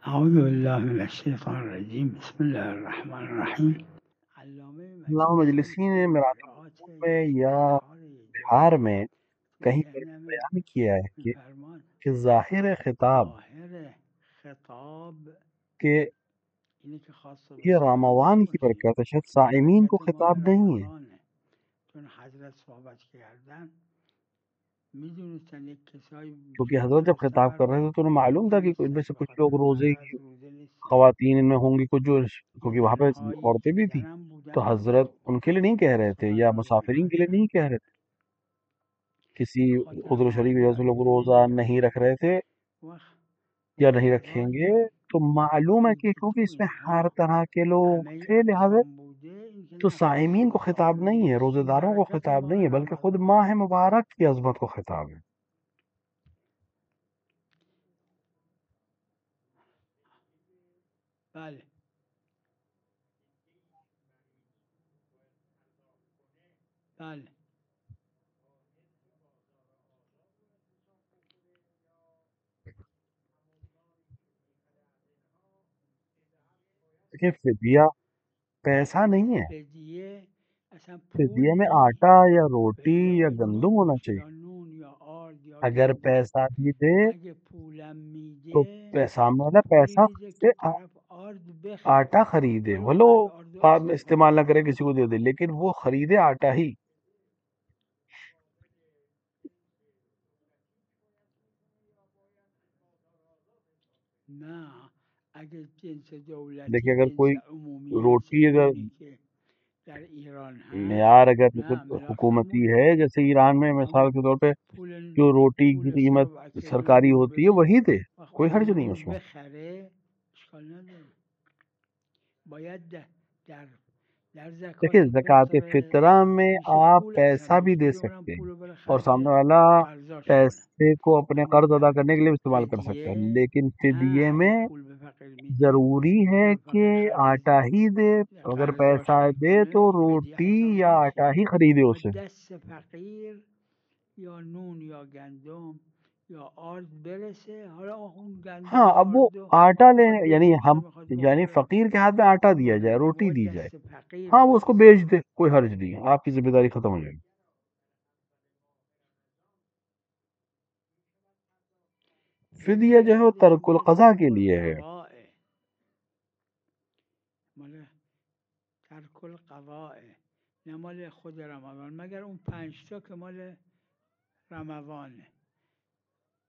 اعوذ باللہ من الشیطان الرجیم بسم اللہ الرحمن الرحیم علامہ علامہ مجلسی مجلسی نے در میرات مراعات میں یا اشعار بہار جواد میں در کہیں پر ذهن میں بیان کیا ہے میفرمان کہ ظاہر خطاب ظاہر خطاب کہ اینه که خاص به یہ صائمین رمضان کی باشه برکت ہے، شاید صائمین کو برکت ماه خطاب نہیں ہے، رمضانه چون حضرت صحبت کردن میدونستن یک کسایی کیونکہ وجود حضرت داره جب خطاب سفر کر رہے تھے تو انہیں معلوم تھا کہ ان میں نمیرسن سے به کچھ خاطر لوگ روزے مرض کی روزه نیستن خواتین ان میں ہوں گی، کچھ جو کیونکہ وہاں پہ زنهایی عورتیں بھی تھیں، زنم تو بودن حضرت ان کے لیے نہیں کہہ رہے تھے یا سفرهای مسافرین کے لیے میخواستن نہیں کہہ رہے تھے، کسی به خاطر عذر شرعی کی مردم وجہ سے لوگ عجیزی روزہ میگم نہیں رکھ رہے تھے وقت یا نہیں رکھیں گے، افرادی تو معلوم ہے این کہ که کیونکہ تو اس میں ہر اینها طرح کے لوگ همه تھے، لہٰذا اقسام بوده این که تو نه خاص صائمین به کو خطاب نہیں ہے، صائمین روزے این داروں کو برکت خطاب نہیں ماه ہے، بلکہ خود رمضانه ماہ مبارک کی عظمت کو خطاب ہے۔ بله بله دیکھیں فدیہ پیسہ نہیں ہے، فدیه اصلا فدیہ پول میں آٹا نیست یا روٹی فدیه یا باید گندم نون ہونا باشه چاہیے، یا نون یا آرد یا اگر گندم پیسہ بھی دے اگه پولم تو میده سامنے والا پولی پیسہ بده سے که طرف آرد بخره آٹا خریدے، ولی بھلو اون آرد رو استعمال نہ استفاده کرے، کنه کسی کو دے دے، لیکن وہ خریدے آٹا ہی۔ نه اگه جنس دیکھیں دولتی اگر جنس کوئی عمومی مثل روٹی اگر نونی که در ایران هست معیار اگر نه مطلب ملاک حکومتی همونه ہے، جیسے ایران میں مثال همون کے طور پہ پول جو روٹی کی پول قیمت صبح که سرکاری نون رو ہوتی ہے بده وہی دے، وقت کوئی اون حرج نون نہیں رو اس میں۔ بخره اشکال نداره باید در دیکھیں زکات زکوٰۃ فطر فطرہ میں همیشه آپ پول اثر پیسہ بھی باشه دے که اونم سکتے ہیں پول رو بره اور خرج سامنے والا قرضاش کنه پیسے کو اپنے اما قرض ادا در کرنے کے لیے استعمال کر سکتا ہے، فدیه لیکن نه فدیے اگه میں پول به فقیر میده ضروری ہے پول به کہ فقیر خرج آٹا ہی دے، اگر قرضاش پیسہ دے تو میکنه فدیه روٹی حساب یا آٹا نمیشه ہی خریدے اسے۔ باید دست فقیر یا نون یا گندم یا آرد برسه حالا اون گندم ہاں و اب وہ آرد رو آٹا لے میخواد یعنی بفروشه ہم میخواد یعنی بخوره فقیر کے ہاتھ میں آٹا دیا جائے، بخره روٹی باید دی جائے، دست فقیر ہاں وہ اس کو برسه بیچ دے، کوئی حرج نہیں ہے، آپ کی ذمہ داری ختم ہو جائے گی۔ فدیہ جو ہے وہ خودش ترک مال القضا ترک کے لیے ہے، القضاء مال ترک القضاء نه مال خود رمضان مگر اون 5 تا که مال رمضانه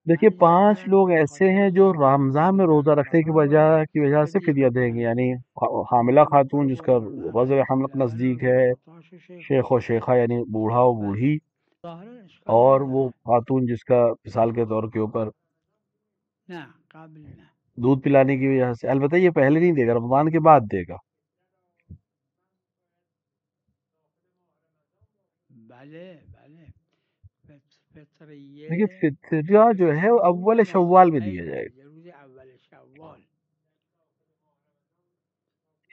دیکھیے 5 نفرن لوگ که به ایسے خاطر ہیں جو خواندن رمضان میں در روزہ رکھنے کی رمضان وجہ سے فدیه فدیہ دیں گے، بکنن یعنی حاملہ اون خاتون موقع جس با کا وضع حضرت حمل لبن نزدیک آورد ہے، آتاش شیخ و شیخ و شیخه شیخہ یعنی بوڑھا و بله بوڑھی، ظاهرا اشکال اور وہ نداره خاتون جس کا مثال کے طور کے اوپر نه قبل نه دودھ پلانے کی وجہ سے، البتہ یہ پہلے نہیں دے گا، رمضان کے بعد دے گا۔ بله بله لیکن فطریه فدیہ جو ہے وہ روز اول شوال ماه میں دیا جائے عید روز اول شوال گا۔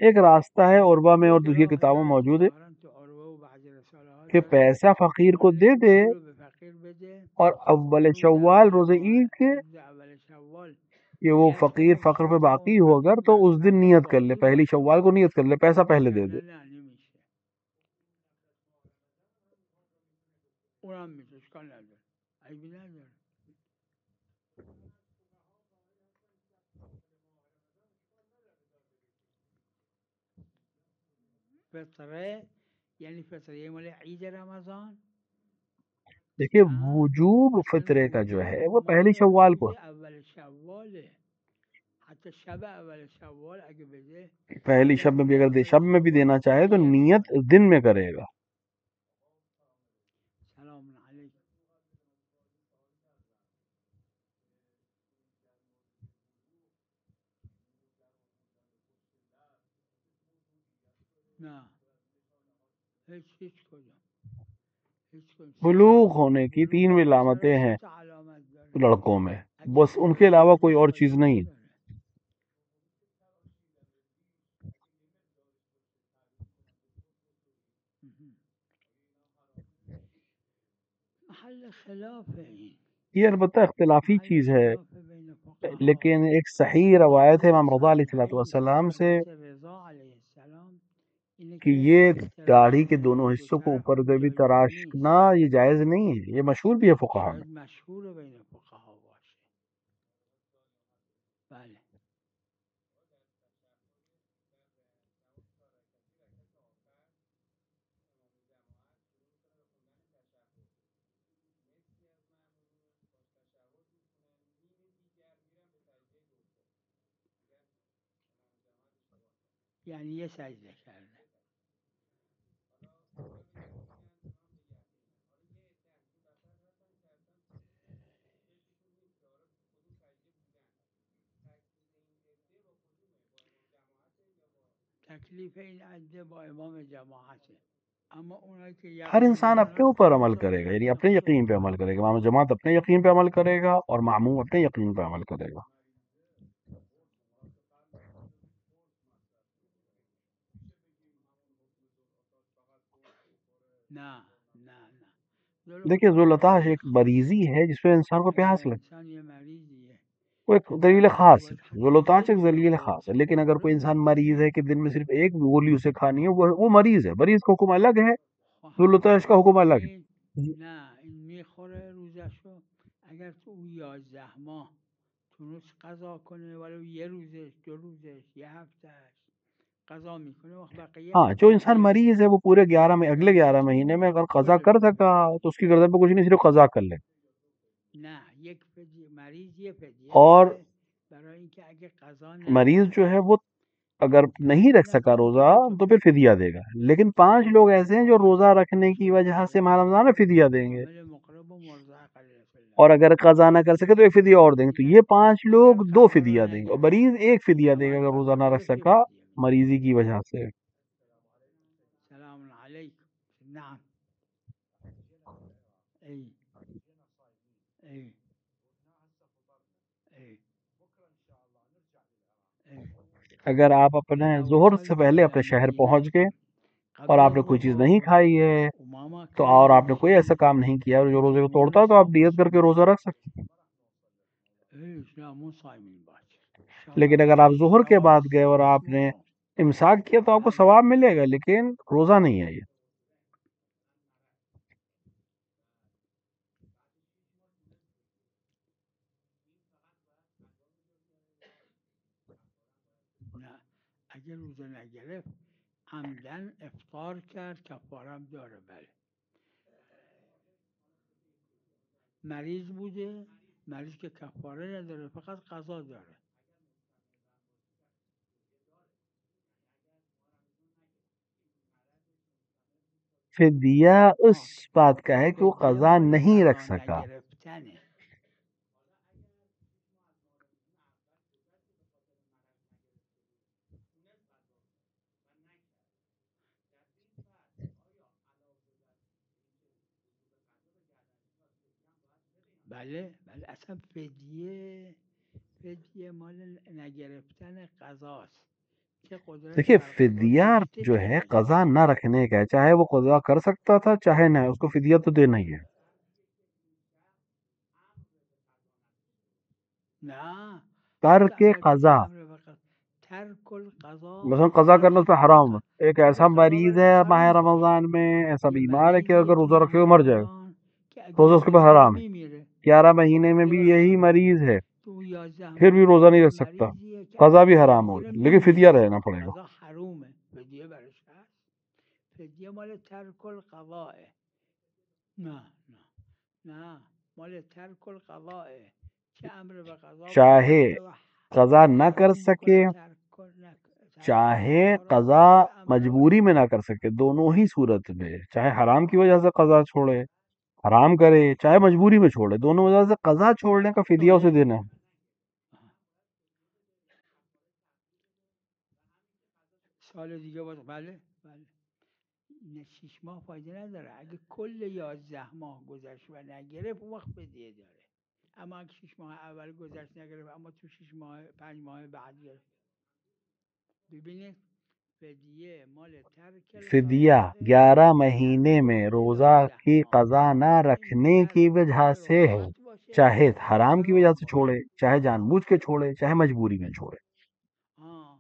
ایک راستہ ہے عربا میں یه اور دوسری راه کتابوں میں داره موجود ہے ظاهرا تو عروه و بعضی رساله ها کہ داره پیسہ فقیر کو مال دے دے پول رو به فقیر بده اور اول روز شوال اول روز ماه عید کے روز اول شوال کہ وہ نیت فقیر کنه که فقر پہ صدا باقی ہو اگر تو اس دن رمضان نیت کر لے، باقی پہلی باشه شوال کو نیت کر لے، پیسہ پہلے دے دے۔ وگرنه نه نمیشه اونم میشه اشکال نداره عیبی نداره فطره یعنی فطریه مال عید رمضان دیکھیے نه وجوب اصلا فطرے کا جو ہے وجوب وہ مال پہلی شوال روز کو، اول شواله حتی شب اول شوال اگه بده پہلی شب بعد میں روز بھی اگر اول شب میں بھی شوال دینا چاہے تو فدیهش نیت کنه دن میں کرے گا۔ سلام علیکم نه هیچ کدوم هیچ کدوم 3 بلوغ ہونے کی 3 بلوغ پسرا علامتیں 3 ہیں تا علامت داره لڑکوں میں، اگه بس ان کے پسر علاوہ کوئی باشه اور چیز فایده نہیں۔ نداره محل خلاف این یہ البتہ اختلافی محل چیز ہے، خلاف بین لیکن ایک صحیح روایت ہے امام رضا علیہ السلام سے سنت رضا علیہ السلام اینه کہ که یہ داڑھی کے تراش دونوں دو حصوں کو طرف اوپر سے بھی جایز نیست. تراشنا یہ جائز نہیں ہے، یہ مشہور بھی ہے فقہا میں. شاید مشهور بین فقها باشه. بله. یعنی یه سجده کرده. تکلیف این عده با امام جماعته. اما اونایی که ہر یقین انسان اپنے ندارن اوپر عمل روزه کرے گا، یعنی خودشون اپنے یقین پہ خودشون عمل میگیرن. کرے گا. امام جماعت اپنے یقین پہ عمل کرے گا اور معموم اپنے یقین پہ عمل کرے گا. نه نه نه. دیکھیے ذوالعطاش ایک مریضی ہے جس پہ انسان کو اگر پیاس لگے، انسان یه مریضیه وہ ایک که دلیل بعد خاص ہے. باید ذوالعطاش ایک حتما دلیل خاص ہے، لیکن اگر کوئی انسان مریض ہے کہ دن میں صرف ایک گولی اسے کھانی ہے، وہ مریض ہے، مریض کا حکم الگ ہے، ذوالعطاش کا حکم الگ این ہے. نه این میخوره روزشو اگر تو اون 11 ماه تونست قضا کنه ولو یه روزش 2 روزش 1 هفتهش قضا میکنه وقت بقیهش ہاں، جو انسان فدیه مریض ہے وہ پورے اگلے 11 مہینے میں اگر قضا کر سکا تو اس کی گردن پہ کچھ نہیں، صرف قضا کر لے. نه یک فدیه مریض یه فدیه اور داره برای اینکه اگه قضا مریض جو نکنه ہے وہ اگر نہیں رکھ سکا نکنه که روزہ به تو تو پھر فدیه فدیہ دے گا. لیکن 5 لوگ ایسے ہیں جو روزہ رکھنے کی وجہ سے ماہ رمضان میں فدیہ دیں گے، عامل مقرب و مرزق علیه الله. اور اگر قضا نہ کر سکے تو ایک فدیہ اور دیں گے. تو یہ 5 اگر لوگ 2 قضا رو فدیہ دیں گے، اور نگرفت مریض ایک فدیہ دے گا نباید اگر روزہ قضا نہ رکھ گرفت یه سکا فدیه میده. مریضی کی وجہ سے. سلام علیکم. نعم. ای ای ای ای. اگر آپ اپنے اول ظہر سالی سے که پہلے اومدم اپنے شہر مدینه پہنچ گئے اور قبل آپ از نے کوئی چیز ظهر نہیں کھائی ہے امام تو خیلی اور آپ نے کوئی زود ایسا کام نہیں کیا جو روزے کو توڑتا نماز تو آپ صبح نیت کر کے خوندن. روزہ رکھ سکتے ہیں. اسلام صائمین باش لیکن انشاءالله اگر آپ ظہر کے بعد گئے اور آپ نے شما امساک کیا تو آپ کو بله. ثواب ملے گا، لیکن روزہ نہیں ہے یہ. نه اگه روزه نگرفت عمدن افطار کرد کفارم داره. بله. مریض بوده، مریض که کفاره نداره فقط قضا داره. فدیہ اس بات کا ہے کہ وہ فدیه قضا مال نہیں رکھ قضا سکا. نگرفتنه. بله بله اصلا فدیه مال نگرفتن قضاست که قدرت دیکھیے بر قضا فدیہ تو جیتش جو که ہے باشه. قضا نہ رکھنے کا ہے، چاہے وہ قضا کر سکتا تھا چاہے نہ، اس کو فدیہ تو دینا ہی ہے. نه حتی ترک اگر قضا، امر به قضا ترک القضا مثلا قضا کرنا اس پہ حرام ہے. ایک اگه ایسا قضا مریض برش ہے ماہ حروم باشه. رمضان میں، ایسا یه بیمار ہے کہ مریضیه اگر تو روزہ ماه رکھے وہ مر جائے گا، رمضان که اگه روزہ اس کے اوپر نگیره حرام ہے. میمیره 11 مہینے میں دیگه بھی براش یہی حرومه. مریض ہے تو 11 پھر بھی ماه روزہ نہیں یه رکھ سکتا، مریضیه که قضا اگه بھی حرام نگیره ہوگا، لیکن فدیہ میمیره. رہنا پڑے گا. قضا حرومه، فدیه برش هست. فدیه مال ترک القضاه. نه نه نه مال ترک القضاه که امر به قضا چاہے بکنه و قضا نہ کر حروم سکے، بکنه ترک چاہے قضا رو قضا که امر مجبوری میں نہ کر سکے، دونوں ہی صورت میں، چاہے حرام کی وجہ سے قضا چھوڑے، حرام کرے، چاہے مجبوری میں چھوڑے، دونوں وجہ سے قضا چھوڑنے کا فدیہ اسے دینا ہے. سال دیگه باز. بله بله. نه 6 ماه فایده نداره. اگه کل 11 ماه گذشت و نگرفت اون وقت فدیه داره. اما اگه 6 ماه اول گذشت نگرفت اما تو 6 ماه 5 ماه بعد گرفت. ببینید فدیه مال ترک فدیہ القضاء 11 در مہینے میں ماه روزہ کی 11 قضا نہ ماه رکھنے این کی در وجہ ماه سے ہے، رمضان باشه چاہے یا حرام کی وجہ حرام سے چھوڑے، باشه. چاہے جان بوجھ کے چھوڑے، چاہے مجبوری میں چھوڑے. آه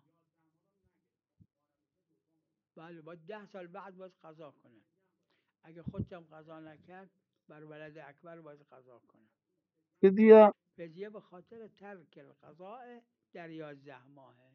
بله با 10 سال بعد باید قضا کنه. اگه خودشم قضا نکرد بر ولد اکبر باید قضا کنه. فدیہ فدیه به خاطر ترک القضاء در 11 ماهه.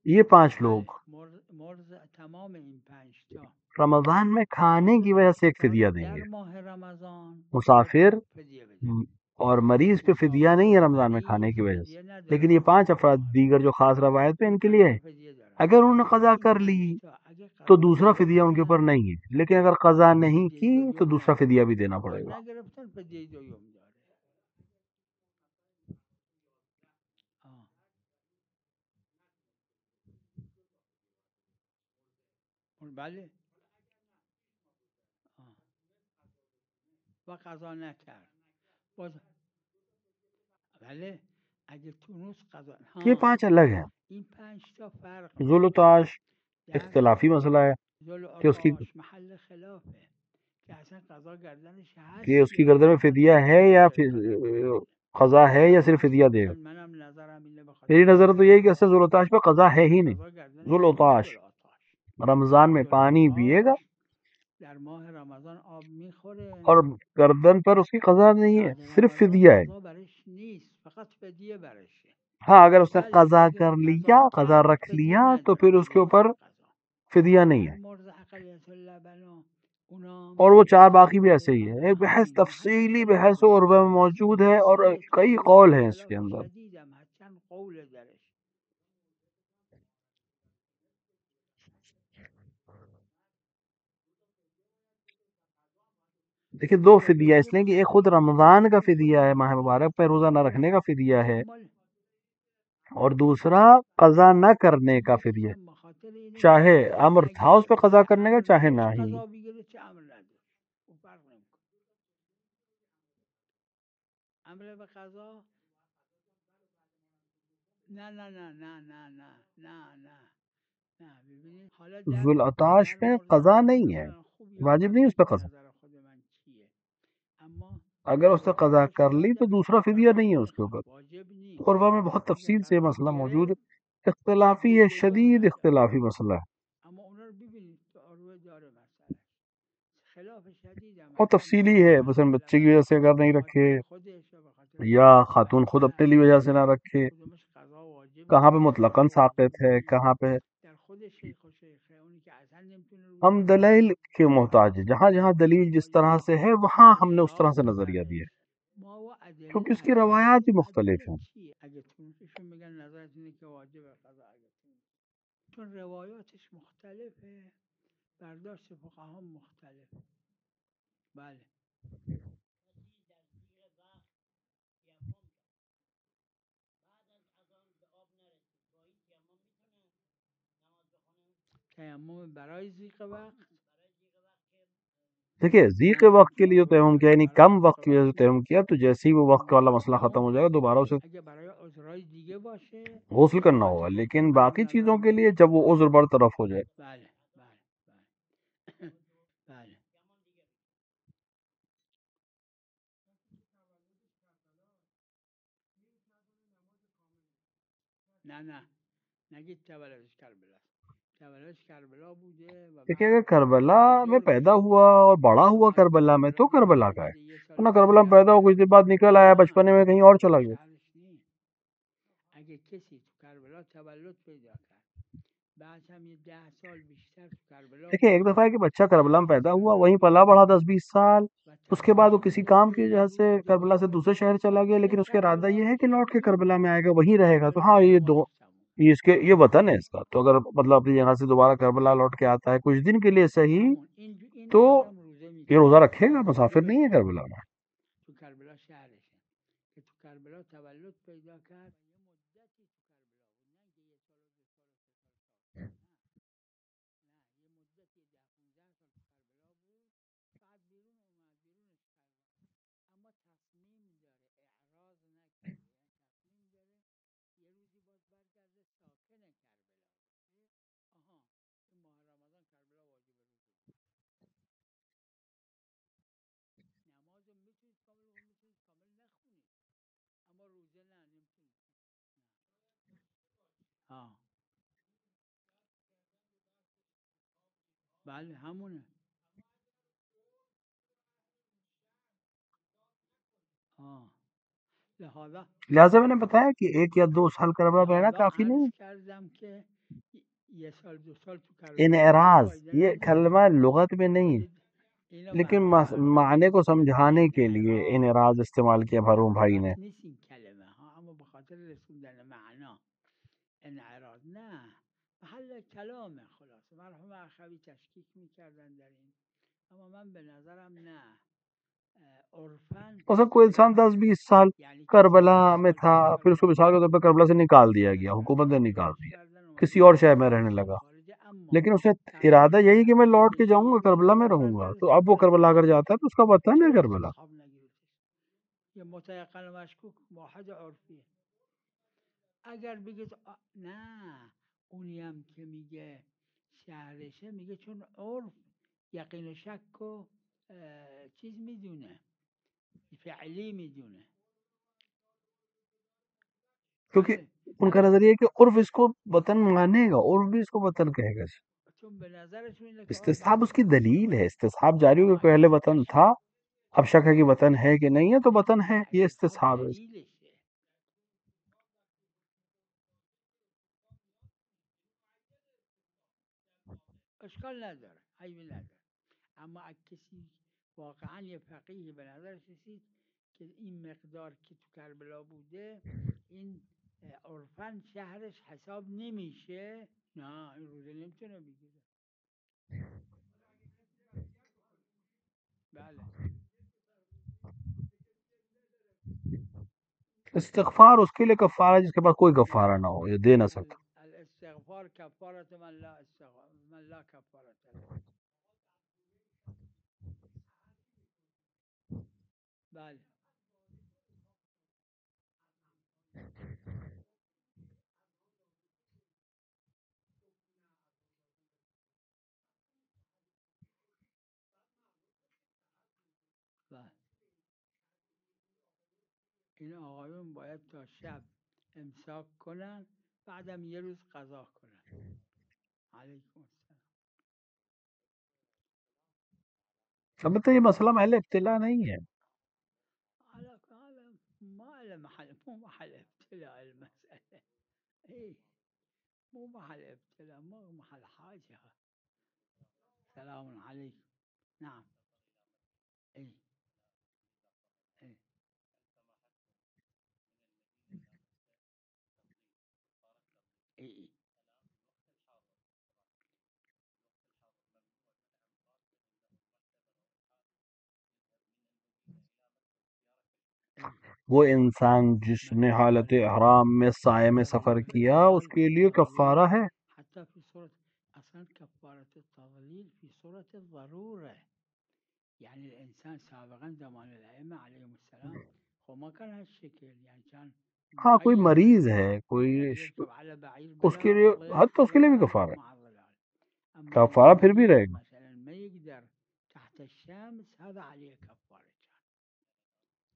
یہ 5 لوگ بله مرز تمام این 5 تا رمضان میں کھانے کی وجہ سے ایک فدیہ باید دیں در گے. ماه رمضان مسافر فدیه بده. اور مریض پہ فدیہ نہیں ہے رمضان میں کھانے کی وجہ سے، فدیه نداره لیکن یہ 5 افراد آه. دیگر جو خاص روایت پہ ان کے لیے ہے. فدیه داره. اگر انہوں نے قضا این کر لی 5 تا اگه تو قضا دوسرا فدیہ ان کے اوپر نگرفتن نہیں ہے، لیکن اگر قضا نہیں فدیه کی تو دوم دوسرا نداره. فدیہ بھی دینا قضا پڑے گا. نگرفتن فدیه دوم داره. آه. بله آه. و قضا نکرد باز بله اگه تونس قضا یہ ها 5 الگ ہیں. این 5 تا فرق ذو میکنه. العطاش در اختلافی مسئلہ ہے کہ اس کی ذوالعطاش محل خلافه که اصلا قضا گردنش کہ اس هست کی یا گردن میں نه فدیہ فتوا ہے یا نداره طلاق قضا ہے یا صرف فدیہ دے گا. چون منم نظرم اینه به میری خاطر نظر تو یہی کہ اصل ذو العطاش پہ قضا ہے ہی نہیں. قضا گردنش ذو نیست. العطاش ذوالعطاش رمضان میں پانی پیے گا در ماه رمضان آب میخوره اور گردن پر اس کی قضا نہیں ہے، بعد صرف رمضان فدیہ ہے. قضا برش نیست فقط فدیه برشه. ہاں اگر اس نے بله قضا اگه کر قضا لیا، قضا کرد رکھ فدیه لیا تو نداره پھر اس کے دیگه اوپر هیچ قضا. فدیہ نہیں در ہے. مورد اقلیت اللبنا اونام اور وہ 4 باقی بھی بله ایسے ہی ہیں. ایک بحث همین محل تفصیلی خلاف بحث این عربہ میں بحث موجود ہے اور وسیع کئی طویل قول ہیں اس اختلاف کے اندر. شدید هم هست چند قول درش. دیکھیں 2 فدیہ اس لیے کہ ایک خود رمضان کا فدیہ ہے، ماہ مبارک پہ روزہ نہ رکھنے کا فدیہ ہے، اور دوسرا قضا نہ کرنے کا فدیہ ہے. میگم بخاطر اینه چاہے که امر تھا اس پہ اگه قضا چه کرنے کا امر چاہے داشت نہ ہی. قضا بگیره چه امر نداشت او فرق نمیکنه. امر به قضا نه نه نه نه نه نه نه نه نه ببینید حالا ذو العطاش در میں مورد قضا ماه نہیں ہے، رمضان خوب واجب یادم نہیں اس پہ نیست قضا. نظر خود من چیه اما اگر اس نے قضا ذوالعطاش کر لی تو یادمه دوسرا که فدیہ قضا نہیں ہے اس کے اوپر. واجب نیست. قربہ میں بہت اگه تفصیل سے یہ قضا مسئلہ موجود گرفت ہے، اختلافی فدیه ہے، دوم شدید نداره. اختلافی مسئلہ ہے، اما اونا رو ببینید تو عروه داره مسئله خلاف شدید هم اور هست در تفصیلی مورد ہے. اقلیت مثلا بچے کی وجہ لبن سے اگر نہیں به رکھے خاطر خودش و به خاطر یا خودش خاتون خود اپنے بله لیے وجہ سے نہ رکھے، کدومش قضا واجب کہاں پہ نیست مطلقاً قضا واجب ساقط ہے، نیست کہاں پہ در خود شیخ و شیخه اونی که اصلا نمیتونه ہم روزه دلیل بگیره کے محتاج ہیں. جہاں جہاں دلیل جس طرح سے ہے وہاں ہم نے اس طرح سے نظریہ دیا ہے، ما و کیونکہ ادله اس کی هستیم. روایات بھی مختلف ادله ہیں. چیه اگه تونسشون میگن نظرت اینه که واجب قضا اگه تونس چون روایاتش مختلفه برداشت فقها مختلفه. بله تیمم برای ضیق وقت دیکھیے ذیق وقت کے لیے جو تیمم کیا یعنی کم وقت کی وجہ سے تیمم کیا تو جیسے ہی وہ وقت والا مسئلہ ختم ہو جائے گا دوبارہ اسے اگه برای عذرهای دیگه باشه غسل کرنا ہوگا. لیکن باقی چیزوں کے لیے جب وہ عذر برطرف ہو جائے بله بله بله بله نه نه نگید تولدش کربلا تولدش کربلا بوده و دیکھیے بعد اگر کربلا میں بزرگ پیدا شده ہوا اور بڑا ہوا اومد کربلا میں تو دیگه کربلا کا ہے، نیومده 1 سال ورنہ بعد کربلا میں پیدا ہو کچھ دیر بعد نکل آیا نه بچپنے میں کہیں اور چلا گیا. شرش نیست. اگه کسی تو کربلا تولد پیدا کرد بعد هم یه 10 سال بیشتر تو کربلا دیکھیے ایک بود دفعہ ہے کہ بچہ کربلا میں بعد از پیدا ہوا کربلا وہیں پلا بیرون بڑھا اومد 10-20 سال، و اس کے بعد وہ تصمیم کسی گرفت کام که کی یه وجہ سے روزی کربلا سے دوسرے شہر چلا گیا، دوباره لیکن اس کا ارادہ یہ کربلا ہے کہ لوٹ کے بیاد کربلا میں آئے گا، وہیں رہے گا. تو تولد ہاں یہ دو نمازش تموم یہ اس کے یہ وطن ہے اس کا، تو اگر مطلب اپنی جگہ سے دوبارہ کربلا لوٹ کے آتا ہے کچھ دن کے لیے صحیح همون این تو آدم روزه یہ روزہ میتونه رکھے گا، مسافر واجبش نہیں ہے تموم کربلا میں. تو کربلا شهرشه که تو کربلا تولد پیدا کرد یه مدتی تو کربلا بود نه اینکه 1 سال و 2 سال و 3 سال و 4 سال نه یه مدتی 10 15 سال تو کربلا بود بعد بیرون اومد بیرونش کرد اما تصمیم داره اعراض نکرده یعنی تصمیم داره یه روزی باز برگرده ساکن کربلا بشه. آها ہاں بله همونه ہاں لہذا لہٰذا میں نے بتایا کہ 1 یا 2 سال کربلا میں رہنا لہذا کافی عرض نہیں. کردم که یه سال دو سال تو کربلا انعراض فایده یہ نداره. کلمہ لغت میں نہیں ہے، اینو لیکن مرحوم معنی کو فرمودن سمجھانے کے لیے انعراض انعراض استعمال کیا مرحوم بھائی نے. ضرورت نیست این کلمه ها، اما به خاطر رسوندن معنا انعراض نه، محل کلامه. خلاصه مرحوم اخوی تشکیک میکردن در این، اما من به نظرم نه. عرفاً مثلا کوئی انسان 10-20 سال یعنی کسی کربلا که 10 میں سال تھا، تو پھر اس کو کربلا مثال کے بود طور پہ کربلا سے نکال دیا گیا، نمیدونم حکومت نے چرا نکال خارج دیا، کردن کسی اومده اور بود شہر از میں رہنے کشور لگا، خارجه. اما لیکن اس نے ارادہ تغییر یہی کہ میں لوٹ کے نشه جاؤں گا، یه کربلا میں مقدار رہوں گا، تو نظرش اب وہ غلط کربلا اگر باشه جاتا ہے تو اس کا وطن ہے چرا کربلا. انتخاب نگرفتش؟ یه متيقن و مشکوک واحد عرفیه. اگر بگید نه، اونی هم که میگه شهرشه میگه چون عرف یقین و شک و چیز میدونه، فعلی میدونه. کیونکہ بله ان کا اما نظریہ ہے کہ عرف اس کو وطن مانے گا، عرف بھی اس کو وطن کہے گا. چون به نظرشون اینه که استصحاب اس بس کی دلیل ہے، استصحاب جاری ہو کہ باید اہل وطن باشه. تھا، اب شک ہے کہ وطن ہے کہ نہیں ہے، تو وطن ہے، نه یہ استصحاب استصحاب ہے. دلیلشه. اشکال نداره، عیبی نداره. اما اگه کسی واقعا یه فقیهی به نظرش رسید که این مقدار که تو کربلا بوده این عرفاً شهرش حساب نمیشه، نه این روزه نمیتونه بگیره. بله استغفار اس کے لیے کفارہ ہے جس کے پاس کوئی کفارہ نہ ہو، یہ دے نہ سکتا. الاستغفار کفارت من لا کفارت له. بله بله این آقایون باید تا شب امساک کنن، بعدم یه روز قضا کنن. علیکم السلام. البتہ یہ مسئلہ محل ابتلا نہیں ہے. على ما له محل، مو محل ابتلاء المسألة. ايه مو محل ابتلاء، مو محل حاجة. سلام عليكم. نعم ايه ايه ايه ايه ايه وہ انسان جس نے حالت احرام میں سائے میں سفر کیا اس کے لیے کفارہ ہے. حتى في صورة أصلا كفارة التضليل في صورة الضرورة. يعني الإنسان سابقا زمان الأئمة عليهم السلام وما كان هالشكل، يعني كان ہاں کوئی مقيد مریض بالوقت، ہے، کوئی كان يركب على بعير اس کے بلا لیے حتی اس کے لیے بھی ظلال کفارہ ہے، ومع ظلال. أما کفارہ پھر بھی رہے المريض گا. مثلا ما يقدر تحت الشمس هذا عليه كفارة.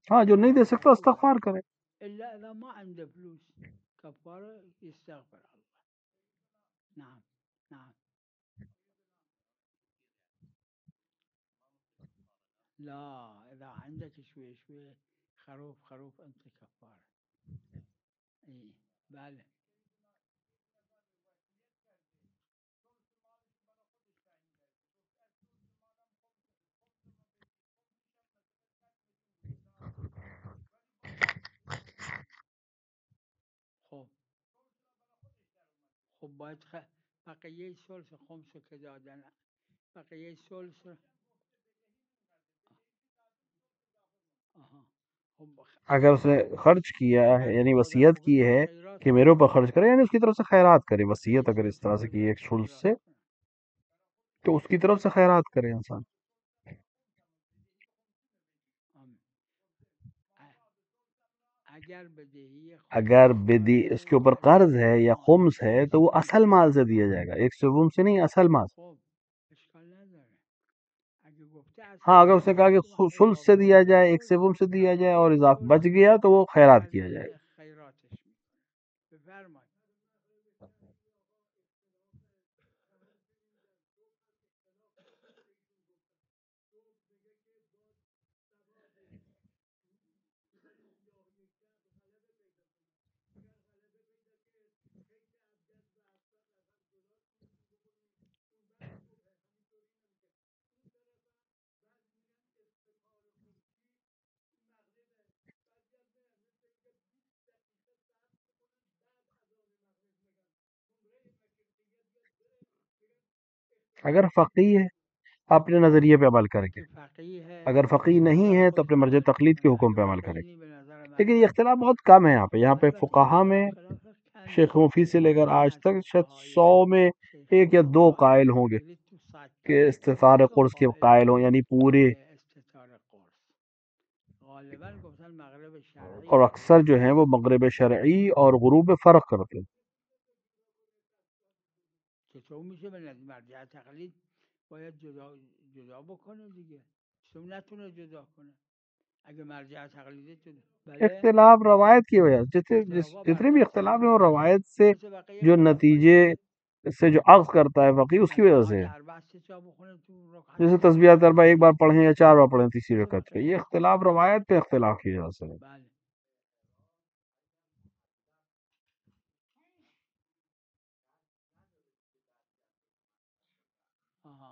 ہاں جو نہیں دے سکتا معقول استغفار کرے. إلا إذا ما عنده فلوس كفارة يستغفر الله. نعم نعم. لا إذا عندك شوية شوية خروف أنت كفارة. إيه بله خب خب باید بقیه ثلث خمسو که دادن، بقیه ثلث. آها خب اگر اس نے خرچ کیا ہے، اگر یعنی مادر وصیت کی بزرگ ہے خیرات کہ میرے کنن، اوپر خرچ کرے، یعنی اس کی طرف سے خیرات کرے. یه وصیت اگر اس ثلث طرح سے کی ہے ایک شلس خیرات سے، کنن. تو اس کی طرف سے خیرات کرے انسان. اگر بدهی اگر خمس بدی داره اس کے اوپر در قرض ہے یا زمان خمس ہے تو وہ اصل مال سے دیا جائے گا، 1/7 سے نہیں، اصل مال سے. خب اشکال نداره. اگه گفته ہاں اصل اگر اس نے مال کہا تو کہ وقتی ثلث سے اضافه دیا کنی جائے، ثلث، 1/7 سے دیا جائے، اور اگر اضافہ ثلث بچ گیا تو وہ خیرات اگر کیا جائے گا. بفرمایید. اگر فقی ہے اپنے نظریے پہ عمل کرے گے، کہ فقیہ ہے اگر فقی نہیں ہے تو اپنے مرجع تقلید کے حکم پہ عمل کرے گا. فقیہ به نظر من لیکن یہ اختلاف بہت کم ہے یہاں پہ البته فقہا اینجا میں خلاف کمی شیخ مفید سے لے کر این آج از تک شاید فقهای 100 میں شیخ ایک یا دو مفید قائل ہوں گے بگیرید تو 100 تا کہ استثار یک دو قرص کے قائلن قائل ہوں، یعنی پورے. به استثار قرص غالبا گفتن مغرب شرقی اور و اکثر غروب جو ہیں وہ مغرب شرعی اور غروب میں فرق کرتے ہیں. چطور میشه به مرجع تقلید باید جدا بکنه دیگه، چطور نتونه جدا کنه اگه مرجع تقلیدی جدا. بله اختلاف روایت کی وجہ سے اختلافا بر جتنے بھی خاطر اختلاف ہیں وہ روایت سے مثل بقیه جو خلاف نتیجے سے جو اخذ کرتا ہے فقی اس کی وجہ تسبیحات سے ہے. اربع سه جا بخونه تو رکعت جیسے اول تسبیحات اربع ایک بار پڑھیں یا 4 بار پڑھیں تیسری مثل رکعت پہ، بقیه یہ اختلاف روایت پہ اختلاف کی وجہ سے ہے. بله آها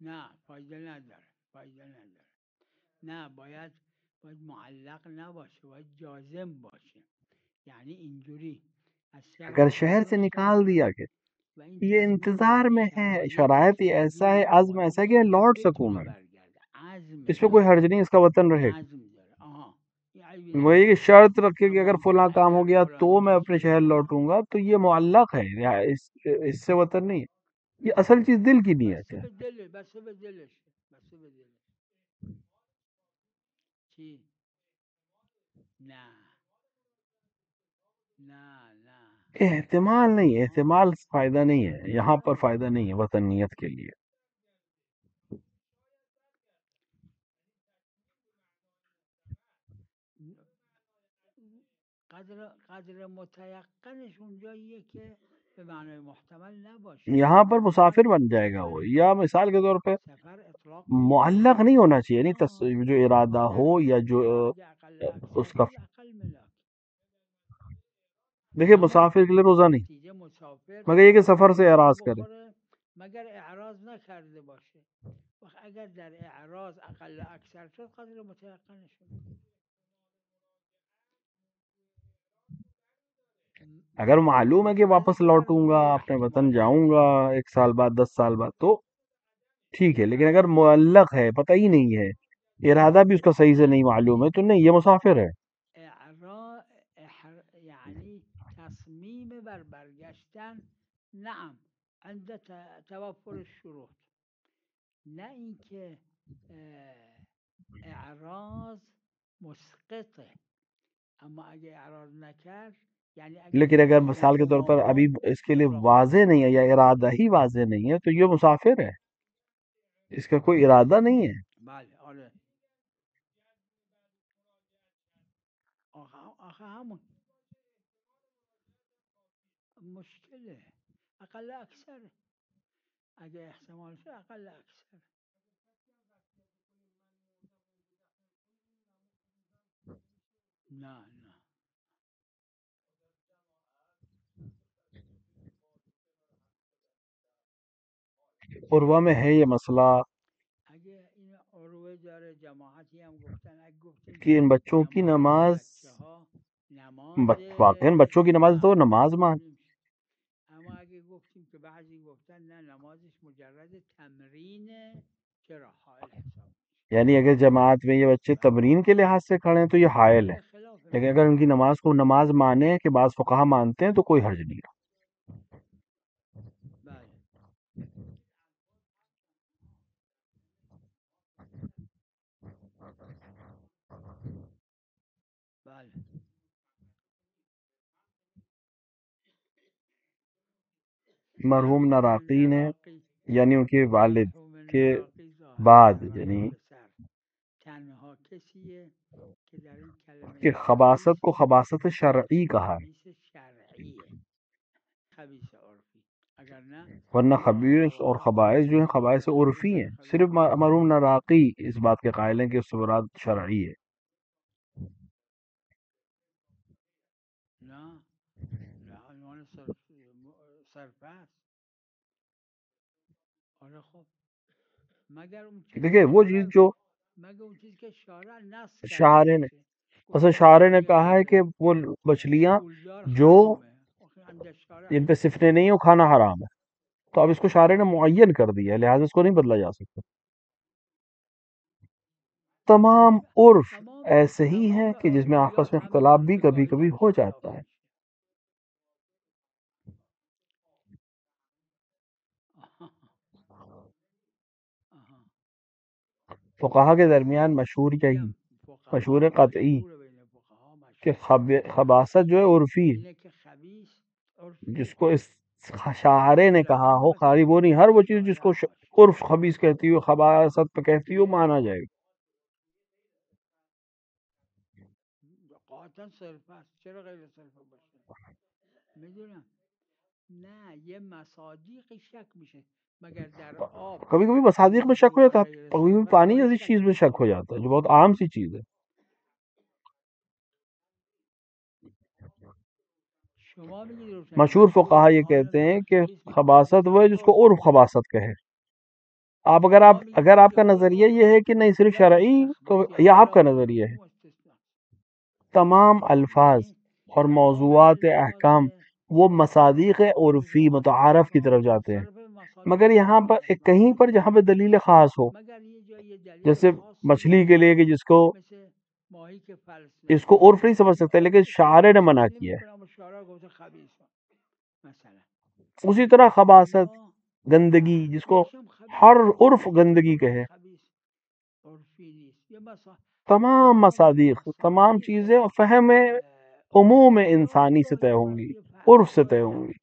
نه فایده نداره، فایده نداره. نه باید معلق نباشه، باید جازم باشه. یعنی اینجوری از شب اگر شہر سے اول نکال دیا کہ و این یہ تصمیم انتظار میں ہے، شرایطش شرائط یہ ایسا ہے، موجود عزم ایسا ہے کہ لوٹ سکوں بتونه میں، برگرده، عزم اس پہ کوئی داره، حرج نہیں، اس کا وطن رہے گا. عزم داره. آها این عیبی وہی کہ نداره. شرط رکھے کہ اما اگر اینکه فلاں کام ہو اگر گیا تو فلانی میں چیز اپنے شد شہر لوٹوں گا، تو یہ معلق ہے، یا اس سے وطن نہیں ہے. یہ اصل چیز دل کی نیت بسته ہے. به دله، بسته به دلشه، بسته به دلش. چی؟ نه نه نه احتمال نہیں، احتمال فائدہ نہیں ہے، احتمال یہاں پر نداره. فائدہ نہیں ہے وطنیت کے لیے. قدر متیقنش اونجاییه که به معنای محتمل نباشه. یہاں پر مسافر بن جائے گا وہ، یا مثال کے طور پہ سفر اطلاق نمیشه. معلق نہیں ہونا چاہیے، یعنی آها جو ارادہ آها، در ہو این یا جو صورت اگه اقل اس اکثر کا. شد اقل ملاک. دیکھیں اما مسافر کے لیے روزہ نہیں، نتیجه مسافر مگر یہ کہ سفر باید سے روزه اعراض کرے. بخوره مگر اعراض نکرده باشه. وقت اگر در اعراض اقل اکثر شد قدر متیقنش میکنه. اگر معلوم ہے کہ متولد واپس لوٹوں فرموده گا، یا اپنے احتمال وطن جاؤں نداره. گا 1 سال بعد 10 سال بعد، تو ٹھیک ہے. لیکن بله اگر معلق ہے، پتہ ہی نہیں ہے، ارادہ بھی اس کا صحیح سے نه نہیں معلوم ہے، تو نہیں، یہ مسافر ہے. یعنی تصمیم بر برگشتن نعم عند توفر الشروط، نه اینکه اعراض مسقطه. اما اگه اعراض نکرد یعنی اگه لیکن اگر در مثال کے طور پر ابھی مقامات اس کے لیے اطلاق واضح نمیشه. نہیں ہے یا ارادہ ہی واضح نہیں ہے، تو یہ مسافر ہے، اس کا کوئی ارادہ نہیں ہے. بله آره. آخه همون مشکله، اقل اکثره. اگه احتمال شد اقل اکثر. نه نه عروہ میں ہے یہ مسئلہ اگه این عروه داره جماعتی هم گفتن، اگه گفتیم کہ ان بچوں کی جماعت نماز، بچه ها نماز واقعا بچوں کی نماز تو نماز مان، نمیشه. اما اگه گفتیم که بعضی گفتن نه نمازش مجرد تمرینه چرا حائل حساب میشه. یعنی اگر جماعت میں یہ بچے تمرین کے لحاظ سے کھڑے ہیں تو یہ حائل ہے. بله خلاف لیکن اگر ان کی نماز کو نماز مانے کہ بعض فقہا مانتے ہیں تو کوئی حرج نہیں ہے. بله بله مرحوم نراقی نے، نراقی یعنی ان کے والد مرحوم کے نراقی بعد یعنی تنها کسیه که در این کلمه کہ خباثت کو خباثت شرعی کہا ہے، خبیث شرعیه خبیث عرفی، اگر نه ورنہ خبیث اور خبائث جو ہیں خبائث عرفی ہیں. صرف مرحوم نراقی اس بات کے قائل ہیں کہ اس سے مراد شرعی ہے. نه عنوان صرفه است. آره خب مگر اون چیز دیکھیں وہ چیز جو مگر اون چیز که شارع نص کرده شاعر نے باشه. اصل شاعر نے کہا ہے کہ وہ مچھلیاں جو جن پہ صفنے نہیں ہیں وہ کھانا حرام ہے، تو اب اس کو شاعر نے معین کر دیا ہے، لہٰذا اس کو نہیں بدلا جا سکتا. تمام عرف ایسے ہی ہیں کہ جس میں آپس میں اختلاف بھی کبھی کبھی ہو جاتا ہے. فقہا کے درمیان مشہور یہی مشہور قطعی کہ خباثت جو ہے عرفی ہے، جس کو اس شاعرے نے کہا ہو خالی وہ نہیں، ہر وہ چیز جس کو عرف خبیث کہتی ہو خباثت پہ کہتی ہو مانا جائے گا. قاطعا صرف است، چرا غیر صرف باشه؟ میدونم نه یه مصادیقی شک میشه مگر در آب کبھی کبھی مصادیق میں شک ہو جاتا ہے، کبھی کبھی پانی جیسی چیز میں شک ہو جاتا ہے جو بہت عام سی چیز ہے. مشہور فقہا یہ کہتے ہیں کہ خباثت وہ ہے جس کو عرف خباثت کہے. اگر آپ کا نظریہ یہ ہے کہ نہیں صرف شرعی، تو یہ آپ کا نظریہ ہے. تمام الفاظ اور موضوعات احکام وہ مصادیق عرفی متعارف کی طرف جاتے ہیں، مگر یہاں پر کہیں پر جہاں پہ دلیل خاص ہو، جیسے مچھلی کے لیے کہ جس کو اس کو عرف نہیں سمجھ سکتے لیکن شاعر نے منع کیا ہے. اسی طرح خباثت گندگی جس کو ہر عرف گندگی کہے، تمام مصادیق تمام چیزیں فہم عموم انسانی سے طے ہوں گی، عرف سے طے ہوں گی.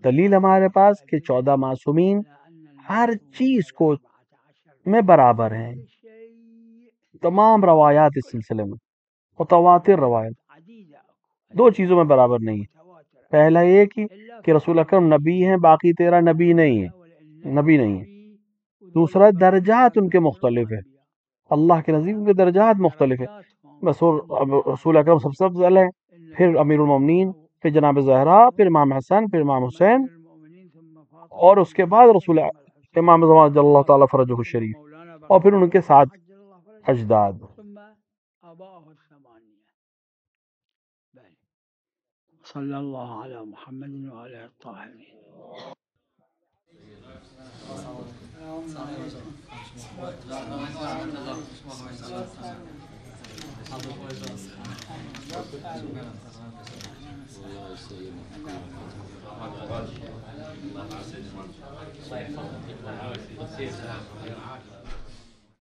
دلیل ہمارے پاس کہ 14 معصومین ہر چیز کو میں برابر ہیں. تمام روایات اس سلسلے میں متواتر روایت 2 چیزوں میں برابر نہیں ہے. پہلا یہ کہ رسول اکرم نبی ہیں، باقی 13 نبی نہیں ہیں. دوسرا درجات ان کے مختلف ہیں، اللہ کے نزدیک ان کے درجات مختلف ہیں. بس رسول اکرم سب سے افضل ہے، پھر امیر المومنین، پھر جناب زہرا، پھر امام حسن، پھر امام حسین، اور اس کے بعد رسول امام زمان جل اللہ تعالیٰ فرجہ الشریف، اور پھر ان کے ساتھ اجداد. صلی اللہ علی محمد و علی الطاہرین.